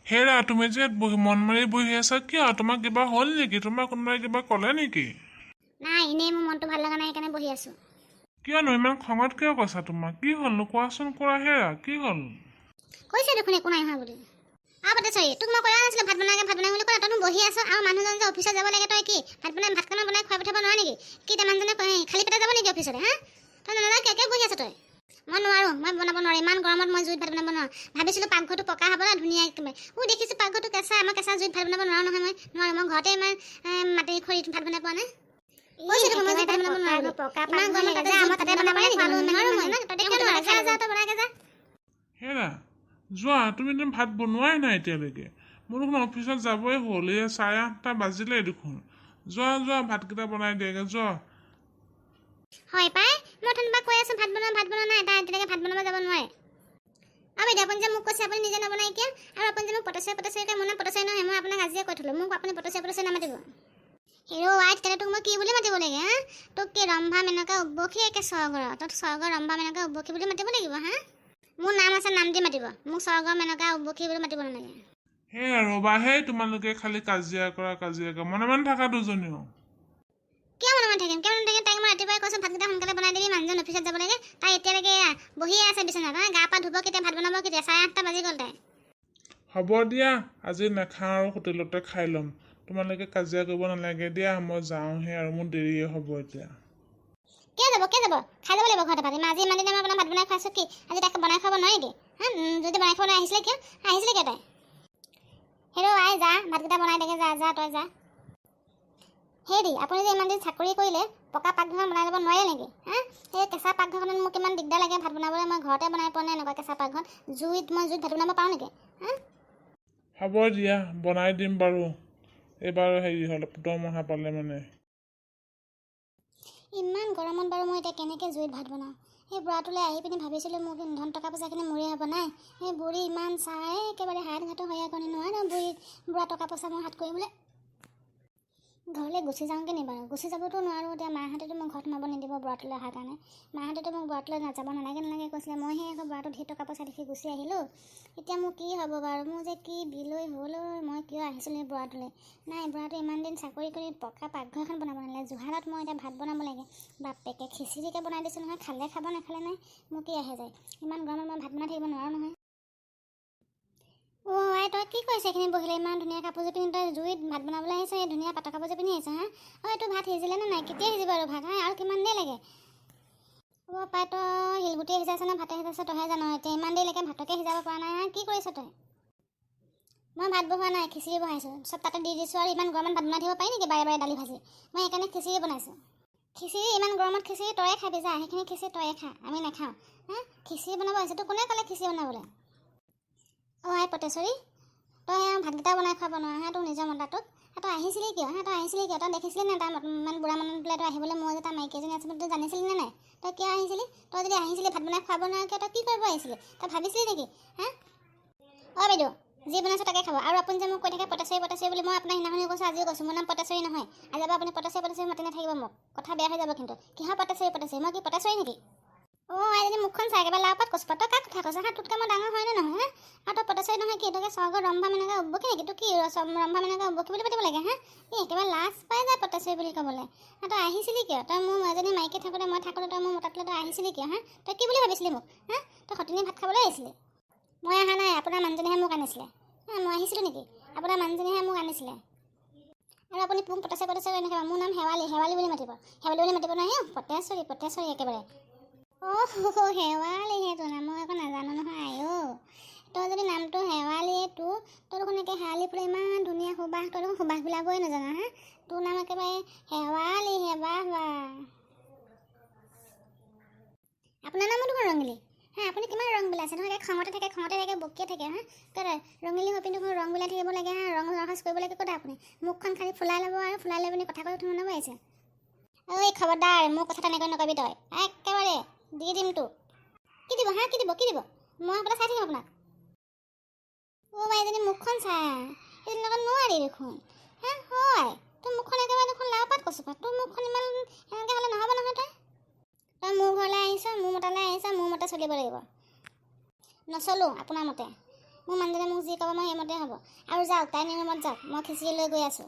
হেৰা তুমি যে মন মাৰি বহি আছা কিয়? তোমাক কিবা হ'ল নেকি? তোমাক কোনোবাই কিবা ক'লে নেকি? নাই, এনেই মোৰ মনটো ভাল লগা নাই, সেইকাৰণে বহি আছোঁ। কিয়নো ইমান খঙত কিয় কৈছা? তোমাক কি হ'লনো কোৱাচোন? কোৱা হেৰা, কি হ'ল? কৈছে দেখোন একো নাই হোৱা বুলি। পাটেশ্বৰী, তোক মই কোৱা নাছিলোঁ ভাত বনাই বুলি ক'লে, তইনো বহি আছ। আৰু মানুহজন যে অফিচত যাব লাগে, তই কি ভাতকেইটামান বনাই খুৱাই পঠাব নোৱাৰ নেকি? কি মানুহজনে খালী পেটে যাব নেকি অফিচলৈ? তই নালাগে কিয় বহি আছ তই? মই নোৱাৰোঁ, মই বনাব নোৱাৰোঁ। ইমান গৰমত মই জুইত ভাত বনাব নোৱাৰোঁ। ভাবিছিলোঁ পাকঘৰটো পকা হ'ব না, ধুনীয়াকৈ দেখিছোঁ পাকঘৰটো কেঁচা। মই কেঁচা জুইত ভাত বনাব নোৱাৰোঁ নহয়। মই নোৱাৰোঁ, মই ঘৰতে ইমান মাটি খৰিত ভাত বনাই পোৱা নাই। কৈছিলোঁ দেখোন মই জুইত ভাত বনাব নোৱাৰোঁ। ইমান গৰমত তাতে বনাব পাৰি নেকি? নোৱাৰোঁ মই। তই বনাই যা। হেৰা যোৱা, তুমি ভাত বনোৱাই নাই এতিয়ালৈকে। মোৰ দেখোন অফিচত যাবই হ'ল, এই 8:30 বাজিলেই দেখোন। যোৱা ভাতকেইটা বনাই দিয়েগৈ যোৱা। হয় পাই, মই অথনিৰ পৰা কৈ আছোঁ ভাত বনোৱা নাই, তাই এতিয়ালৈকে ভাত বনাব যাব নোৱাৰে। আৰু এতিয়া আপুনি যে মোক কৈছে আপুনি নিজে নবনাই কিয়? আৰু আপুনি যে মোক পটেশ্বৰী কয়, মোৰ নাম পটেশ্বৰী নহয়। মই আপোনাক আজিয়ে কৈ থলোঁ, মোক আপুনি পটেশ্বৰী নামাতিব। হিৰো ৱাইট, তেনে তোক মই কি বুলি মাতিব লাগে? তোক কি ৰম্ভা মেনকা উৰ্বশী একে স্বৰ্গৰ? তই স্বৰ্গৰ ৰম্ভা মেনকা উৰ্বশী বুলি মাতিব লাগিব। মোৰ নাম আছে, নাম দি মাতিব। মোক স্বৰ্গৰ মেনকা উৰ্বশী বুলি মাতিব নালাগে। সেই ৰ'বাহে, তোমালোকে খালি কাজিয়া কৰা মনে মনে থাকা দুজনীও। কিয় মনে থাকিম? তাইক মই ৰাতিপুৱাই কৈছোঁ ভাতকেইটা সোনকালে বনাই দিবি, মানুহজন অফিচত যাব লাগে। তাই এতিয়ালৈকে বহিয়ে আছে বিচনাত। গা পা ধুব কেতিয়া, ভাত বনাব কেতিয়া? 8:30 বাজি গ'ল তাই। হ'ব দিয়া, আজি নাখাওঁ আৰু হোটেলতে খাই ল'ম। তোমালোকে কাজিয়া কৰিব নালাগে দিয়া, মই যাওঁহে আৰু মোৰ দেৰিয়ে হ'ব এতিয়া। কিয় যাব? খাই যাব লাগিব ঘৰতে ভাত। আজি ইমান দিনে মই আপোনাক ভাত বনাই খুৱাইছোঁ, কি আজি তাইক বনাই খুৱাব নোৱাৰি নেকি? যদি বনাই খুৱাবলৈ আহিছিলে কিয় তাই? হেৰৌ আই যা, ভাতকেইটা বনাই দেগে, যা তই যা। হেৰি, আপুনি যে ইমান দিন চাকৰি কৰিলে, পকা পাকঘৰখন বনাই ল'ব নোৱাৰে নেকি? সেই কেঁচা পাকঘৰখনত মোক কিমান দিগদাৰ লাগে ভাত বনাবলৈ। মই ঘৰতে বনাই পোৱা নাই এনেকুৱা কেঁচা পাকঘৰ। মই জুইত ভাত বনাব পাৰোঁ নেকি? হ'ব দিয়া, বনাই দিম বাৰু। এইবাৰ হেৰি হ'ল, দৰমহা পালে মানে। ইমান গৰমত বাৰু মই এতিয়া কেনেকৈ জুইত ভাত বনাওঁ? সেই বুঢ়াটোলৈ আহি পিনি ভাবিছিলোঁ মোক ধন টকা পইচাখিনি মোৰে হ'ব নাই। সেই বুঢ়ী ইমান চাই একেবাৰে হাত ঘাটো হৈ কণি নোৱাৰে বুঢ়া টকা পইচা মোৰ হাত কৰিবলৈ। ঘৰলৈ গুচি যাওঁগৈ নি বাৰু? গুচি যাবতো নোৱাৰোঁ। এতিয়া মাহঁতেতো মোক ঘৰত সোমাব নিদিব বুঢ়াটোলৈ অহাৰ কাৰণে। মাহঁতেতো মোক বুঢ়াটোলৈ যাব নালাগে কৈছিলে। মইহে আকৌ বুঢ়াটো ধেৰ টকা পইচা দেখি গুচি আহিলোঁ। এতিয়া মোৰ কি হ'ব বাৰু? মোৰ যে কি বিলৈ হ'ল। মই কিয় আহিছিলোঁ এই বুঢ়াটোলৈ? নাই, বুঢ়াটো ইমান দিন চাকৰি কৰি পকা পাকঘৰ এখন বনাব নালাগে। জুহালত মই এতিয়া ভাত বনাব লাগে। বাপেকে খিচিৰিকে বনাই দিছোঁ নহয়, খালে খাব নাখালে নাই। মোৰ কি আহে যায়? ইমান গৰমত মই ভাত বনাই থাকিব নোৱাৰোঁ নহয়। আই তই কি কৰিছ এইখিনি বহিলে? ইমান ধুনীয়া কাপোৰযোৰ পিন্ধি তই জুইত ভাত বনাবলৈ আহিছ? এই ধুনীয়া পাটৰ কাপোৰযোৰ পিন্ধি আহিছ? এইটো ভাত সিজিলেনে নাই? কেতিয়া সিজিব আৰু ভাত? আৰু কিমান দেৰি লাগে? পাই তই শিলগুটি সিজাইছ নে ভাতে সিজাইছ তইহে জানো। এতিয়া ইমান দেৰিলৈকে ভাতকে সিজাব পৰা নাই। কি কৰিছ তই? মই ভাত বহোৱা নাই, খিচিৰি বনাইছোঁ। চব তাতে দি দিছোঁ। আৰু ইমান গৰমত ভাত বনাই থাকিব পাৰি নেকি? বাৰে দালি ভাজি। মই সেইকাৰণে খিচিৰি বনাইছোঁ। খিচিৰি ইমান গৰমত খিচিৰি তয়ে খাবি যা। সেইখিনি খিচিৰি তয়ে খা, আমি নাখাওঁ। খিচিৰি বনাব আহিছোঁ। তোক কোনে ক'লে খিচিৰি বনাবলৈ? আই পটেশ্বৰী, তই ভাতকেইটা বনাই খুৱাব নোৱাৰ। তোৰ নিজৰ মতাটোক। তই আহিছিলি কিয়? তই দেখিছিলি নে তাই ইমান বুঢ়া মানুহ পেলাই তই আহিবলৈ? মই যে তাৰ মাইকী এজনী আছিলোঁ, তই জানিছিলি নে নাই? তই কিয় আহিছিলি? তই যদি আহিছিলি ভাত বনাই খুৱাব নোৱাৰ কিয়? তই কি কৰিব আহিছিলি? তই ভাবিছিলি নেকি? বাইদেউ, যি বনাইছোঁ তাকে খাব। আৰু আপুনি যে মোক কৈ থাকে পটেশ্বৰী বুলি, মই আপোনাক সেইদিনাখনি কৈছোঁ, আজিও কৈছোঁ, মোৰ নাম পটেশ্বৰী নহয়। আজি পৰা আপুনি পটেশ্বৰী মাতি নাথাকিব মোক। কথা বেয়া হৈ যাব কিন্তু। কিহৰ পটেশ্বৰী? মই কি পটেশ্বৰী নেকি? আইজনী মুখখন চাই একেবাৰে লাওপাত কচু পাত। তই কাক কথা কৈছ? তোতকৈ মই ডাঙৰ হয়নে নহয়? আৰু তই পটেশ্বৰী নহয় কি? তোকে স্বৰ্গৰ ৰম্ভা মেনকা উৰ্বশী নেকি? তোক কি ৰম্ভা মেনকা উৰ্বশী বুলি পাতিব লাগে? একেবাৰে লাজ পাই যায় পটেশ্বৰী বুলি ক'বলৈ। তই আহিছিলি কিয়? তই মোৰ এজনী মাইকী থাকোঁতে, মই থাকোঁতে তই মোৰ মতাটোলৈ তই আহিছিলি কিয়? তই কি বুলি ভাবিছিলি মোক? তই সতিনী ভাত খাবলৈ আহিছিলি? মই অহা নাই, আপোনাৰ মানুহজনীহে মোক আনিছিলে। মই আহিছিলোঁ নেকি? আপোনাৰ মানুহজনীহে মোক আনিছিলে। আৰু আপুনি মোক পটেশ্বৰী নাখাব। মোৰ নাম শেৱালি বুলি মাতিব। শেৱালি বুলি মাতিব নহয়, পটেশ্বৰী একেবাৰে। শেৱালিহে তোৰ নাম? মই আকৌ নাজানো নহয়। তই যদি নামটো শেৱালিয়ে তই দেখোন একে শেৱালি ফুলে ইমান ধুনীয়া সুবাস, তই দেখোন সুবাস বিলাবই নাজানো। তোৰ নাম একেবাৰে শেৱালিহে। বাহ। আপোনাৰ নামো দেখোন ৰঙিলী। আপুনি কিমান ৰং বিলাইছে নহয়? খঙতে থাকে বকিয়ে থাকে। ৰঙিলী হৈ পিনি দেখোন ৰং বিলাই থাকিব লাগে। ৰং ৰহজ কৰিব লাগে ক'তা আপুনি? মুখখন খালি ফুলাই ল'ব আৰু ফুলাই লৈ পিনি কথা কৈ উঠি মনাব আহিছে। খবৰদাৰ, মোৰ কথা তেনেকৈ নকবি তই। একেবাৰে দি দিম তোক। কি দিব? কি দিব? মই আপোনাক চাই থাকিম আপোনাক। বাইজনী মুখখন চাই, সেইজনী লগত নোৱাৰি দেখোন। হয়, তোৰ মুখখন একেবাৰে দেখোন লাওপাত কচু পাত। তোৰ মুখখন ইমান সেনেকৈ হ'লে নহ'ব নহয়। তই মোৰ ঘৰলৈ আহিছ, মোৰ মতালৈ আহিছ, মোৰ মতে চলিব লাগিব। নচলোঁ আপোনাৰ মতে। মোৰ মানুহজনে মোক যি ক'ব মই সেইমতে হ'ব। আৰু যাওক তাই ৰুমত যাওক, মই খিচিৰি লৈ গৈ আছোঁ।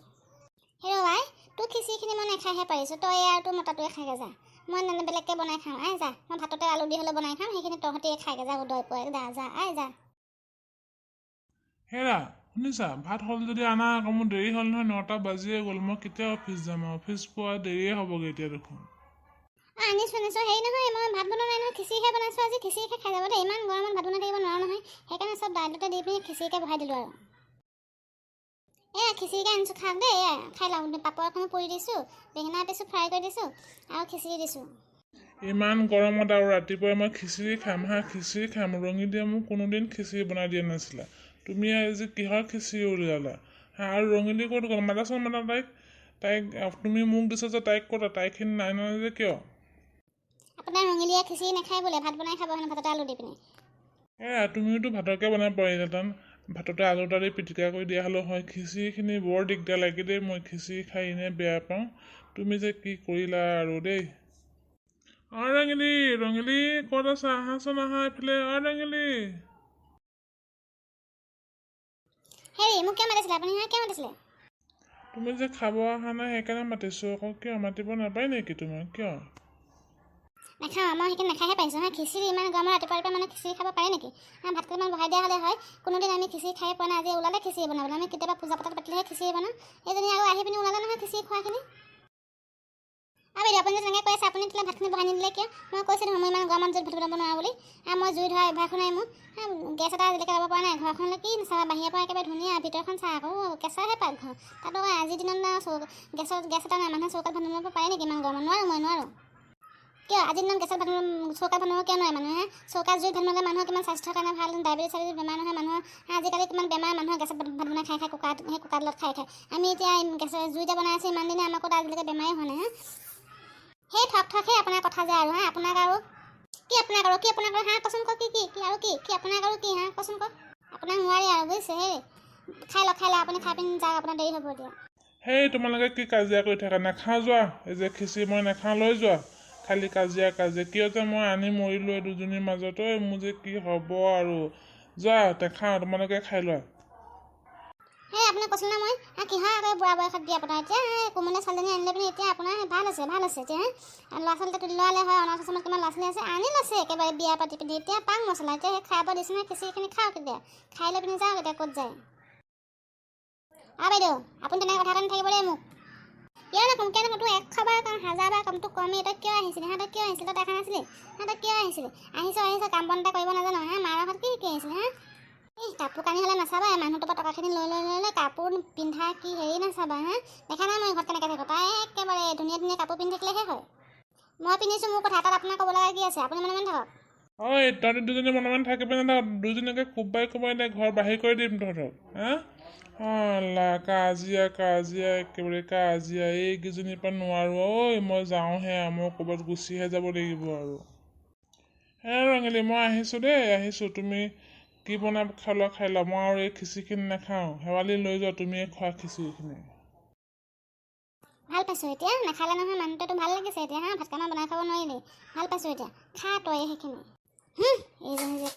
হেৰৱাই তোৰ খিচিৰিখিনি মই নাখাইহে পাৰিছোঁ, তই আৰু তোৰ মতাটোৱে খাইগৈ যা। মই বেলেগকৈ বনাই খাওঁ, আই যা। মই ভাততে আলু দি হ'লেও বনাই খাম, সেইখিনি তহঁতে খাইগৈ যা, উদয় পৰে যা যা আই যা। হেৰা শুনিছা, ভাত হ'ল যদি আনা আকৌ, মোৰ দেৰি হ'ল নহয়, 9টা বাজিয়ে গ'ল। মই কেতিয়া অফিচ যাম আৰু, অফিচ পোৱা দেৰিয়ে হ'বগৈ এতিয়া দেখোন। আনিছোঁ হেৰি নহয়, মই ভাত বনোৱা নাই নহয়, খিচিৰিহে বনাইছোঁ আজি। খিচিৰিকে খাই যাব দেই, ইমান গৰমত ভাত বনাই থাকিব নোৱাৰোঁ নহয়, সেইকাৰণে চব দাইলতে দি পিনি খিচিৰিকে বহাই দিলোঁ আৰু। খিচিৰিকে আনিছোঁ খাওক দেই, খাই লওক। পাপৰ এখনো পুৰি দিছোঁ, বেঙেনা এপিচো ফ্ৰাই কৰি দিছোঁ আৰু খিচিৰি দিছোঁ। ইমান গৰমত আৰু ৰাতিপুৱাই মই খিচিৰি খাম হা, খিচিৰি খাম। ৰঙিলীয়ে মোক কোনোদিন খিচিৰি বনাই দিয়া নাছিলা, তুমি আজি কিহৰ খিচিৰি উলিয়ালা হা? আৰু ৰঙিলী ক'ত গ'ল? মাতাচোন মাতা তাইক তুমি মোক দিছা যে, তাইক ক'তা? তাইখিনি নাই নহয় যে কিয়? আপোনাৰ ৰঙিলীয়ে খিচিৰি নাখায় বোলে, ভাত বনাই খাব হেনো ভাততে আলু দি পিনি। তুমিওতো ভাতকে বনাই পাৰিলাহেঁতেন, ভাততে আলু দালি পিটিকা কৰি দিয়া হ'লেও হয়। খিচিৰিখিনি বৰ দিগদাৰ লাগে দেই, মই খিচিৰি খাই এনেই বেয়া পাওঁ। তুমি যে কি কৰিলা আৰু দেই। ৰঙিলী ক'ত আছা? আহাচোন, আহা এইফালে। ৰঙিলী হেৰি মোক কিয় মাতিছিলে আপুনি? কিয় মাতিছিলে? তুমি যে খাব অহা নাই সেইকাৰণে মাতিছোঁ আকৌ। কিয় মাতিব নাপায় নেকি তোমাক? কিয়? নাখাওঁ, মই সেইখিনি নাখাইহে পাৰিছোঁ হা। খিচিৰি ইমান গৰমত ৰাতিপুৱা মানে খিচিৰি খাব পাৰে নেকি? ভাত কেইটামান বহাই দিয়া হ'লে হয়। কোনোদিন আমি খিচিৰি খাই পোৱা নাই, আজি ওলালে খিচিৰি বনাবলৈ। আমি কেতিয়াবা পূজা পাতল পাতিলেহে খিচিৰি বনাওঁ। এইজনী আৰু আহি পিনি ওলালে নহয় খিচিৰি খোৱাখিনি। বাইদেউ আপুনি যে তেনেকৈ কৈ আছে, আপুনি তেতিয়া ভাতখিনি বহাই নিদিলে কিয়? মই কৈছিলোঁ মই ইমান গৰমত জুইত ভাত বনাব নোৱাৰোঁ বুলি। মই জুই ধৰা অভ্যাসো নাই মোৰ। গেছ এটা আজিলৈকে ল'ব পৰা নাই। ঘৰখনলৈ কি চাবা, বাহিৰৰ পৰা একেবাৰে ধুনীয়া, ভিতৰখন চাহ আকৌ কেঁচাহে পাকঘৰ। তাতো আজিৰ দিনত গেছ এটা নাই, মানুহে চৌকাত ভাত বনাব পাৰে নেকি ইমান গৰমত? নোৱাৰোঁ, মই নোৱাৰোঁ। কিয় আজিৰ দিনত চৌকাত ভাত বনাব কিয় নোৱাৰে মানুহে? চৌকাত জুইত ভাত বনালে মানুহৰ কিমান স্বাস্থ্যৰ কাৰণে ভাল, ডায়েবেটিছ বেমাৰ নহয় মানুহৰ। আজিকালি কিমান বেমাৰ মানুহৰ গেছত ভাত বনাই খাই কুকাৰত খাই। আমি এতিয়া গেছৰ জুইতে বনাই আছোঁ ইমান দিনে, আমাৰ ক'ত আজিলৈকে বেমাৰেই হোৱা নাই। সেই ঠক আপোনাৰ কথা যে আৰু আপোনাক আৰু কি আপোনাক আৰু কচোন কওক, কি আৰু কি আপোনাক আৰু কি কচোন কওক। আপোনাক নোৱাৰি আৰু বুজিছে। খাই লওক আপুনি খাই পিনি যাওক, আপোনাৰ দেৰি হ'ব এতিয়া। তোমালোকে কি কাজিয়া কৰি থাকা? নাখাওঁ যোৱা, এই যে খিচিৰি মই নাখাওঁ, লৈ যোৱা। খালি কাজিয়া কিয় যে মই আনি মৰিলোঁ এই দুজনীৰ মাজত। মোৰ যে কি হ'ব আৰু। যোৱা নাখাওঁ, তোমালোকে খাই লোৱা। আপোনাক কৈছিলোঁ ন মই, কিহৰ আকৌ বুঢ়া বয়সত বিয়া পতা। এতিয়া কোমলীয়া ছোৱালীজনী আনিলে পিনি এতিয়া আপোনাৰ ভাল হৈছে এতিয়া। ল'ৰা ছোৱালী তুলি লোৱালে হয়, অনাথ আশ্ৰমত কিমান ল'ৰা ছোৱালী আছে, আনি লৈছে একেবাৰে বিয়া পাতি পিনি। এতিয়া পাং মছলা, এতিয়া সেই খাব দিছোঁ নহয় খিচিৰিখিনি খাওক, এতিয়া খাই লৈ পিনি যাওক এতিয়া ক'ত যায়। বাইদেউ আপুনি তেনেকৈ কথা কাৰণে থাকিব দেই মোক। কিয় নক'ম তোৰ 100 বাৰ 1000 বাৰ কমটো কমেই। তই কিয় আহিছিলি? তই কিয় আহিছিলি? তই দেখা নাছিলি? তই কিয় আহিছিলি? আহিছ কাম বন এটা কৰিব নাজানো মাৰ ঘৰত কি শিকি আহিছিলি কাপোৰ কানি হ'লে নাচাবা, মানুহটোৰ পৰা টকাখিনি লৈ কাপোৰ পিন্ধা কি হেৰি নাচাবা দেখা নাই মই ঘৰত কেনেকৈ থাকোঁ। তাই একেবাৰে ধুনীয়া কাপোৰ পিন্ধি থাকিলেহে হয়। মই পিন্ধিছোঁ মোৰ কথা, তাত আপোনাৰ ক'ব লগা কি আছে? আপুনি মনে থাকক। তহঁতি দুজনী মনে থাকিব না, দুজনীকে কোবাই ঘৰ বাহিৰ কৰি দিম তহঁতক। কাজিয়া একেবাৰে কাজিয়া। এইকেইজনীৰ পৰা নোৱাৰোঁ। মই যাওঁহে, মই ক'ৰবাত গুচিহে যাব লাগিব আৰু। ৰঙিলী মই আহিছোঁ দেই, আহিছোঁ। তুমি কি বনাই খাই লোৱা। মই আৰু এই খিচিৰিখিনি নাখাওঁ। শেৱালি লৈ যোৱা, তুমিয়ে খোৱা খিচিৰিখিনি। ভাল পাইছোঁ এতিয়া, নাখালে নহয় মানুহটোতো ভাল লাগিছে এতিয়া ভাত কেইটামান বনাই খাব নোৱাৰিলি। ভাল পাইছোঁ এতিয়া, খা তই সেইখিনি। এইজনী যে